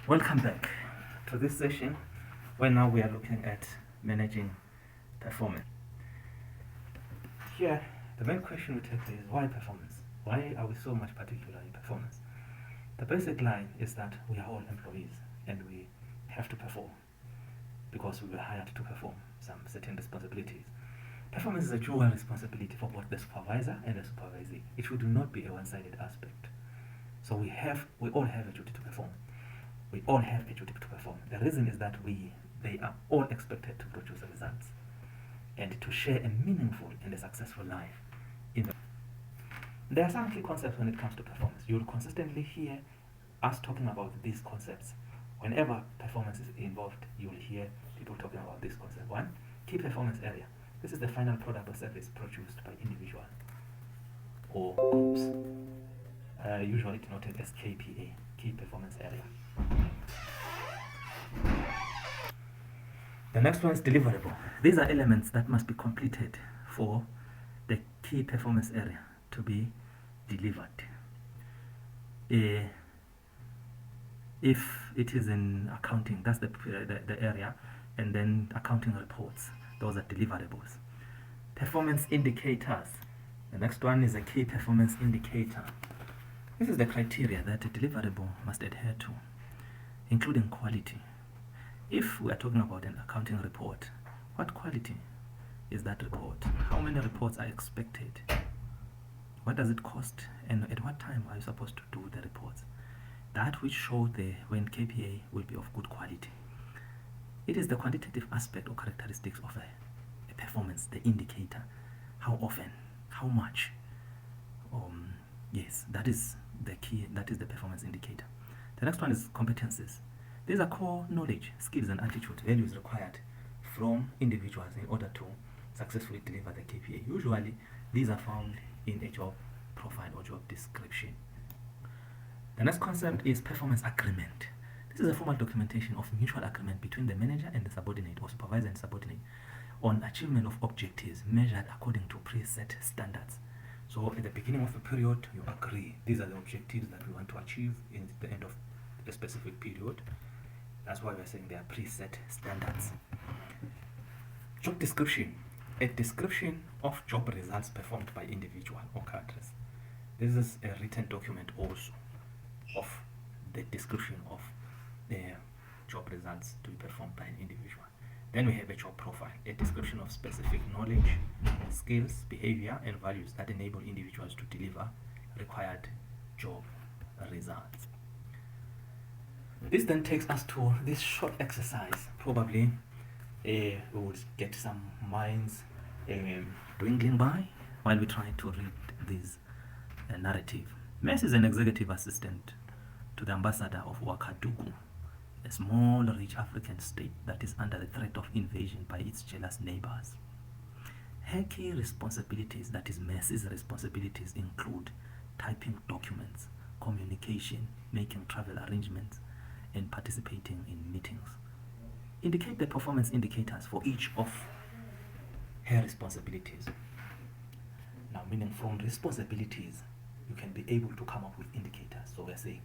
Welcome back to this session where now we are looking at managing performance. Here, the main question we take is why performance? Why are we so much particular in performance? The basic line is that we are all employees and we have to perform because we were hired to perform some certain responsibilities. Performance is a dual responsibility for both the supervisor and the supervisee. It should not be a one-sided aspect. So we all have a duty to perform. We all have a duty to perform. The reason is that they are all expected to produce results and to share a meaningful and a successful life. There are some key concepts when it comes to performance. You'll consistently hear us talking about these concepts. Whenever performance is involved, you'll hear people talking about this concept. One, key performance area. This is the final product or service produced by individual or groups, usually denoted as KPA, key performance area. The next one is deliverable. These are elements that must be completed for the key performance area to be delivered. If it is in accounting, that's the area, and then accounting reports, those are deliverables. Performance indicators. The next one is a key performance indicator. This is the criteria that a deliverable must adhere to, including quality. If we are talking about an accounting report, what quality is that report? How many reports are expected? What does it cost? And at what time are you supposed to do the reports? That which show when KPA will be of good quality. It is the quantitative aspect or characteristics of a performance, the indicator. How often? How much? Yes, that is the key, that is the performance indicator. The next one is competencies. These are core knowledge, skills, and attitude values required from individuals in order to successfully deliver the KPA. Usually, these are found in a job profile or job description. The next concept is performance agreement. This is a formal documentation of mutual agreement between the manager and the subordinate or supervisor and subordinate on achievement of objectives measured according to preset standards. So at the beginning of a period, you agree these are the objectives that we want to achieve in the end of a specific period. That's why we're saying they are preset standards. Job description. A description of job results performed by individual or cadres. This is a written document also of the description of the job results to be performed by an individual. Then we have a job profile, a description of specific knowledge, skills, behavior, and values that enable individuals to deliver required job results. This then takes us to this short exercise. Probably we would get some minds dwindling by while we try to read this narrative. Messi is an executive assistant to the ambassador of Ouagadougou, a small, rich African state that is under the threat of invasion by its jealous neighbors. Her key responsibilities, that is Messi's responsibilities, include typing documents, communication, making travel arrangements, and participating in meetings. Indicate the performance indicators for each of her responsibilities. Now, meaning from responsibilities, you can be able to come up with indicators. So we're saying,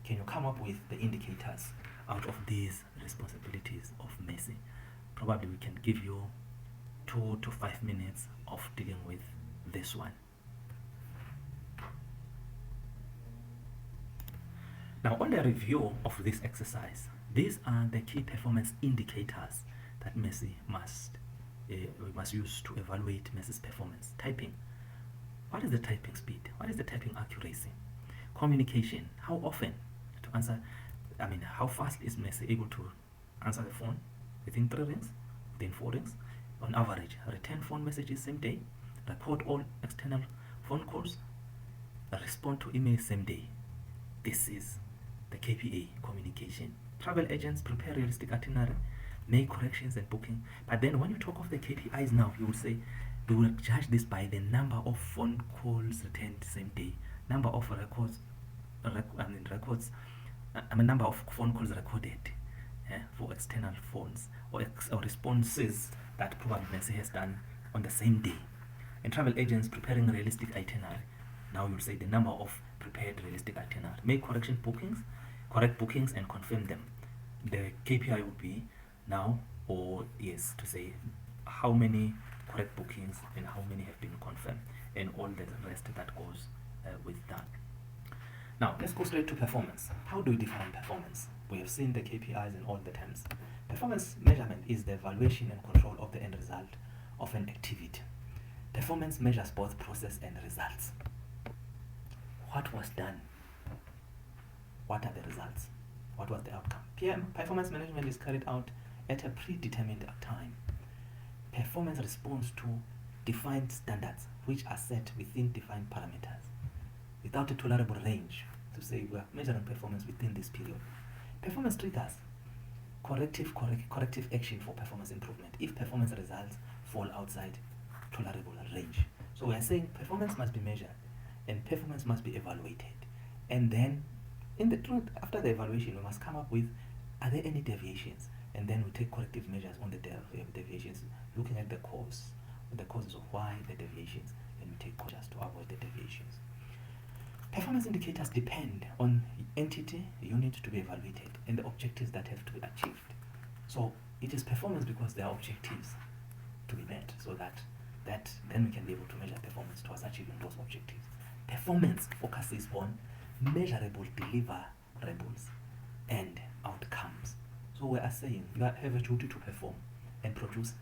can you come up with the indicators out of these responsibilities of Messi? Probably we can give you 2 to 5 minutes of dealing with this one. Now, on the review of this exercise, these are the key performance indicators that Messi we must use to evaluate Messi's performance. Typing. What is the typing speed? What is the typing accuracy? Communication. How often to answer? How fast is Messi able to answer the phone? Within 3 rings? Within 4 rings? On average, return phone messages same day, report all external phone calls, respond to emails same day. This is the KPA communication. Travel agents prepare realistic itinerary, make corrections and booking. But then when you talk of the KPIs now, you will say we will judge this by the number of phone calls returned same day, number of number of phone calls recorded for external phones or responses that probably Messi has done on the same day. And travel agents preparing realistic itinerary. Now you'll say the number of prepared realistic itinerary. Make correction bookings. correct bookings and confirm them. The KPI would be now, or yes, to say how many correct bookings and how many have been confirmed, and all the rest that goes with that. Now, let's go straight to performance. How do we define performance? We have seen the KPIs and all the terms. Performance measurement is the evaluation and control of the end result of an activity. Performance measures both process and results. What was done? What are the results? What was the outcome? Performance management is carried out at a predetermined time. Performance responds to defined standards which are set within defined parameters without a tolerable range to say we are measuring performance within this period. Performance triggers corrective action for performance improvement if performance results fall outside tolerable range. So we are saying performance must be measured and performance must be evaluated, and then in the truth, after the evaluation, we must come up with, are there any deviations? And then we take corrective measures on the deviations, looking at the causes of why the deviations, and we take measures to avoid the deviations. Performance indicators depend on entity, unit to be evaluated, and the objectives that have to be achieved. So it is performance because there are objectives to be met, so that then we can be able to measure performance towards achieving those objectives. Performance focuses on measurable deliverables and outcomes. So we are saying you have a duty to perform and produce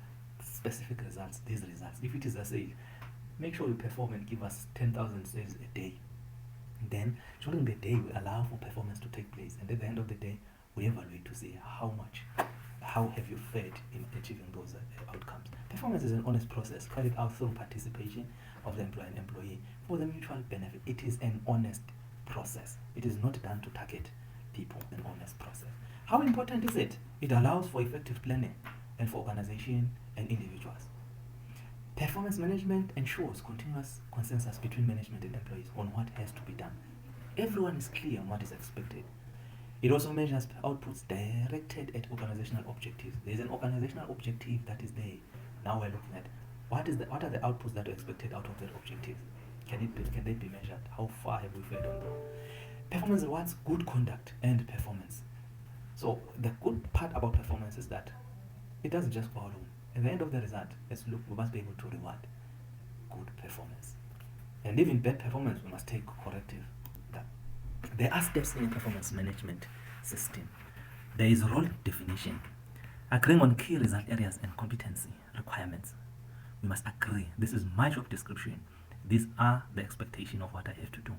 specific results. These results, if it is a sale, make sure you perform and give us 10,000 sales a day. Then during the day we allow for performance to take place, and at the end of the day we evaluate to see how have you fared in achieving those outcomes. Performance is an honest process carried out through participation of the employer and employee for the mutual benefit. It is an honest process. It is not done to target people. An honest process. How important is it? It allows for effective planning and for organization and individuals. Performance management ensures continuous consensus between management and employees on what has to be done. Everyone is clear on what is expected. It also measures outputs directed at organizational objectives. There is an organizational objective that is there. Now we're looking at what are the outputs that are expected out of that objective. Can they be measured? How far have we fared on them? Performance rewards good conduct and performance. So the good part about performance is that it doesn't just go alone. At the end of the result, we must be able to reward good performance. And even bad performance, we must take corrective. There are steps in a performance management system. There is role definition, agreeing on key result areas and competency requirements. We must agree. This is my job description. These are the expectation of what I have to do.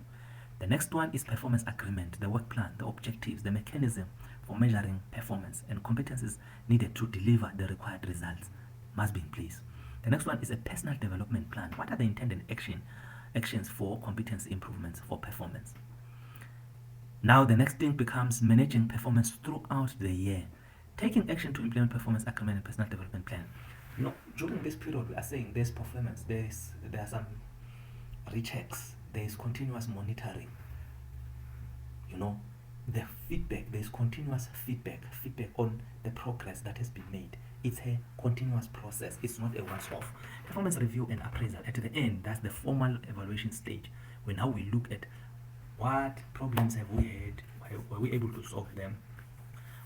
The next one is performance agreement, the work plan, the objectives, the mechanism for measuring performance, and competencies needed to deliver the required results must be in place. The next one is a personal development plan. What are the intended actions for competency improvements for performance? Now the next thing becomes managing performance throughout the year, taking action to implement performance agreement and personal development plan. During this period we are saying there's performance, there are some rechecks, there is continuous monitoring. The feedback, there is continuous feedback on the progress that has been made. It's a continuous process. It's not a once-off. Performance review and appraisal at the end, that's the formal evaluation stage, when now we look at what problems have we had, were we able to solve them,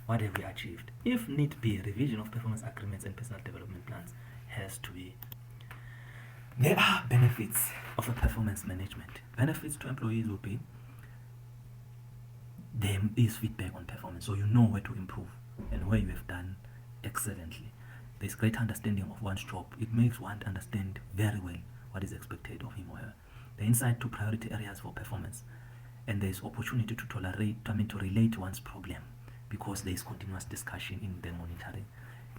what have we achieved. If need be, revision of performance agreements and personal development plans has to be. There are benefits of a performance management. Benefits to employees will be, there is feedback on performance, so you know where to improve and where you have done excellently. There's greater understanding of one's job. It makes one understand very well what is expected of him or her. The insight to priority areas for performance, and there is opportunity to relate one's problem, because there is continuous discussion in the monitoring,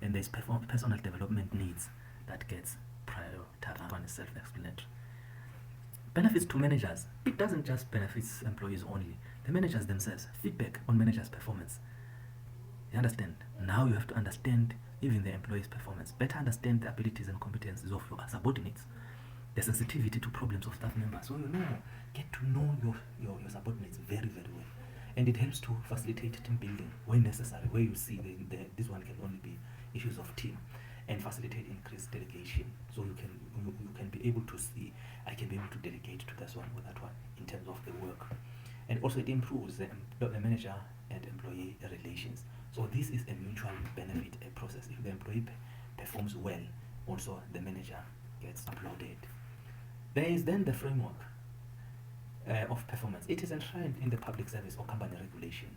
and there is personal development needs that gets prioritized. One is self-explanatory. Benefits to managers. It doesn't just benefit employees only. The managers themselves, feedback on managers' performance. You understand? Now you have to understand even the employee's performance. Better understand the abilities and competencies of your subordinates. The sensitivity to problems of staff members. So get to know your subordinates very, very well. And it helps to facilitate team building when necessary, where you see this one can only be issues of team, and facilitate increased delegation. So you can be able to see, I can be able to delegate to this one or that one in terms of the work. And also it improves the manager and employee relations. So this is a mutual benefit process. If the employee performs well, also the manager gets applauded. There is then the framework of performance. It is enshrined in the public service or company regulation.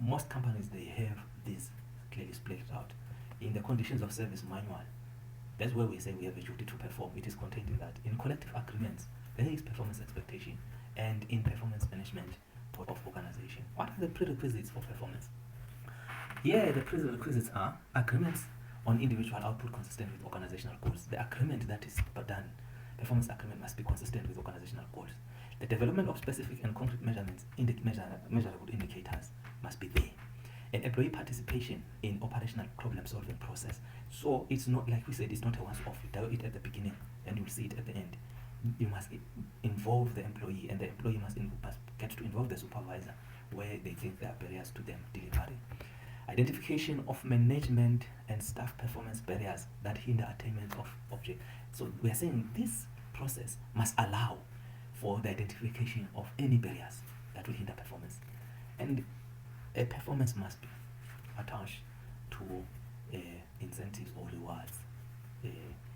Most companies, they have this clearly spelled out in the conditions of service manual. That's where we say we have a duty to perform. It is contained in that. In collective agreements, there is performance expectation, and in performance management of organization. What are the prerequisites for performance? Here, the prerequisites are agreements on individual output consistent with organizational goals. The agreement that is done, performance agreement, must be consistent with organizational goals. The development of specific and concrete measurements, measurable indicators must be there. And employee participation in operational problem solving process. So it's not, like we said, it's not a once-off. You do it at the beginning and you'll see it at the end. You must involve the employee, and the employee must get to involve the supervisor where they think there are barriers to them delivering. Identification of management and staff performance barriers that hinder attainment of object. So we are saying this process must allow for the identification of any barriers that will hinder performance, and a performance must be attached to incentives or rewards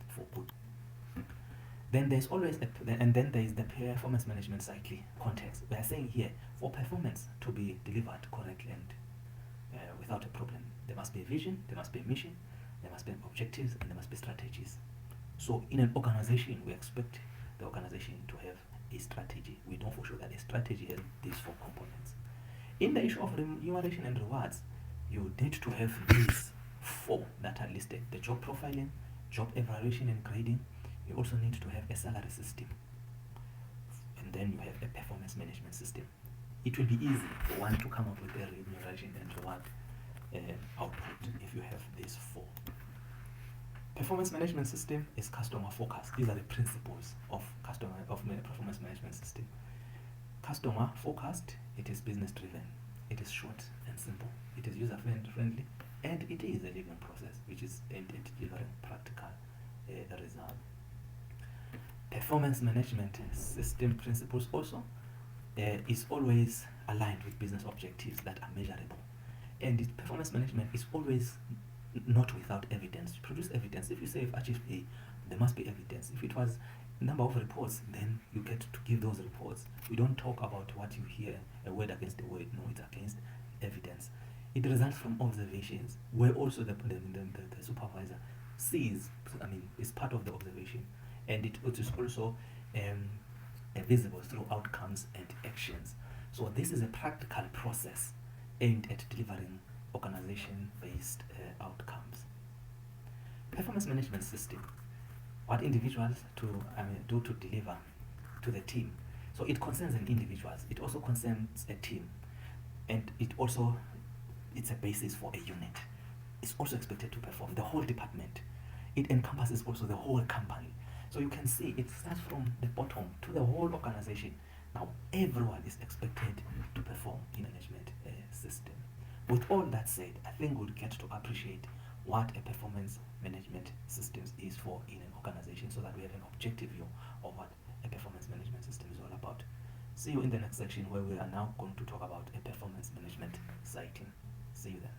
for good. Then there's always and then there is the performance management cycle context. We are saying here, for performance to be delivered correctly and without a problem, there must be a vision, there must be a mission, there must be objectives, and there must be strategies. So in an organization, we expect the organization to have a strategy. We know for sure that a strategy has these 4 components. In the issue of remuneration and rewards, you need to have these 4 that are listed: the job profiling, job evaluation and grading. You also need to have a salary system, and then you have a performance management system. It will be easy for one to come up with a remuneration and reward output if you have these 4. Performance management system is customer focused. These are the principles of performance management system. Customer focused, it is business driven, it is short and simple, it is user friendly, and it is a living process which is aimed at delivering practical result. Performance management system principles also is always aligned with business objectives that are measurable, and performance management is always not without evidence. Produce evidence. If you say you've achieved A, there must be evidence. If it was number of reports, then you get to give those reports. We don't talk about what you hear, a word against a word. No, it's against evidence. It results from observations, where also the supervisor sees, is part of the observation, and it is also visible through outcomes and actions. So this is a practical process aimed at delivering organization-based outcomes. Performance management system, what individuals do to deliver to the team. So it concerns an individuals, it also concerns a team, and it's a basis for a unit. It's also expected to perform the whole department. It encompasses also the whole company. So you can see it starts from the bottom to the whole organization. Now everyone is expected to perform in management system. With all that said, I think we'll get to appreciate what a performance management system is for in an organization, so that we have an objective view of what a performance management system is all about. See you in the next section, where we are now going to talk about a performance management siting. See you then.